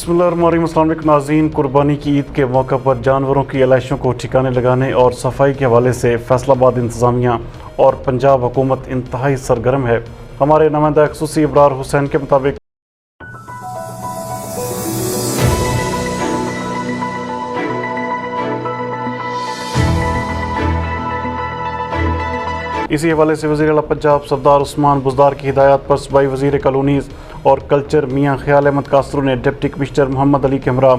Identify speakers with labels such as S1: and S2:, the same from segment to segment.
S1: बिस्मिल्लाहिर्रहमानिर्रहीम। अस्सलाम वालेकुम नाज़रीन। कुर्बानी की ईद के मौका पर जानवरों की आलाइशों को ठिकाने लगाने और सफाई के हवाले से फैसलाबाद इंतज़ामिया और पंजाब हुकूमत इंतहाई सरगर्म है। हमारे नुमाइंदा ख़ुसूसी इब्रार हुसैन के मुताबिक इसी हवाले से वज़ीर आला पंजाब सरदार उस्मान बुज़दार की हिदायत पर सूबाई वज़ीर कॉलोनीज़ और कल्चर मियाँ ख़याल अहमद कासरू ने डिप्टी कमिश्नर मोहम्मद अली के हमरा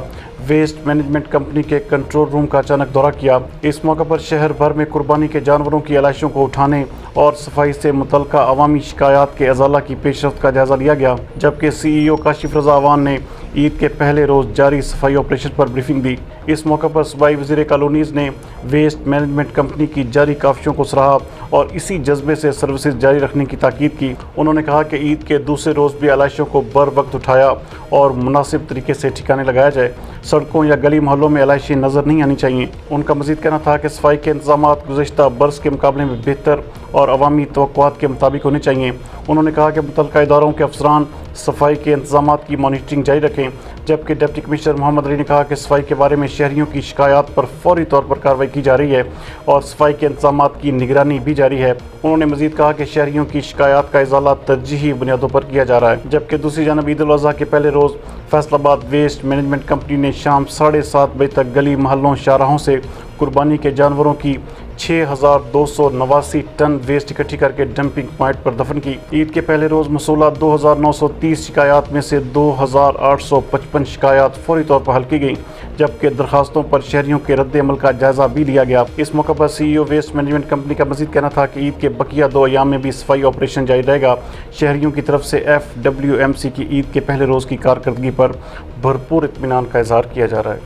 S1: वेस्ट मैनेजमेंट कंपनी के कंट्रोल रूम का अचानक दौरा किया। इस मौके पर शहर भर में कुर्बानी के जानवरों की आलाइशों को उठाने और सफाई से मुतल्लिका अवामी शिकायत के अज़ाला की पेशरफ्त का जायज़ा लिया गया, जबकि CEO काशिफ रज़ा अवान ने ईद के पहले रोज़ जारी सफाई ऑपरेशन पर ब्रीफिंग दी। इस मौके पर सूबाई वज़ीर कॉलोनीज़ ने वेस्ट मैनेजमेंट कंपनी की जारी काविशों को सराहा और इसी जज्बे से सर्विसेज जारी रखने की ताकीद की। उन्होंने कहा कि ईद के दूसरे रोज़ भी आलाइशों को बर वक्त उठाया और मुनासिब तरीके से ठिकाने लगाया जाए। सड़कों या गली मोहल्लों में आलाइशें नज़र नहीं आनी चाहिए। उनका मज़ीद कहना था कि सफाई के इंतजामात गुज़श्ता बरस के मुकाबले में बेहतर और अवामी तवक्कुआत के मुताबिक होने चाहिए। उन्होंने कहा कि मुतल्लिका इदारों के अफसरान सफाई के इंतजामात की मॉनिटरिंग जारी रखें, जबकि डिप्टी कमिश्नर मोहम्मद अली ने कहा कि सफाई के बारे में शहरियों की शिकायत पर फौरी तौर पर कार्रवाई की जा रही है और सफाई के इंतजामात की निगरानी भी जारी है। उन्होंने मज़ीद कहा कि शहरियों की शिकायत का इजाला तरजीही बुनियादों पर किया जा रहा है, जबकि दूसरी जानब ईद उल अज़हा के पहले रोज़ फैसलाबाद वेस्ट मैनेजमेंट कंपनी ने शाम 7:30 बजे तक गली मोहल्लों शाहराहों से कुर्बानी के जानवरों की 6289 टन वेस्ट इकट्ठी करके डंपिंग पॉइंट पर दफन की। ईद के पहले रोज़ मसूला 2930 शिकायत में से 2855 शिकायत फौरी तौर पर हल की गई, जबकि दरखास्तों पर शहरियों के रद्द अमल का जायज़ा भी लिया गया। इस मौके पर CEO वेस्ट मैनेजमेंट कंपनी का मज़ीद कहना था कि ईद के बकिया 2 अयाम में भी सफाई ऑपरेशन जारी रहेगा। शहरियों की तरफ से FWMC की ईद के पहले रोज़ की कारकर्दगी पर भरपूर इत्मीनान का इजहार किया जा रहा है।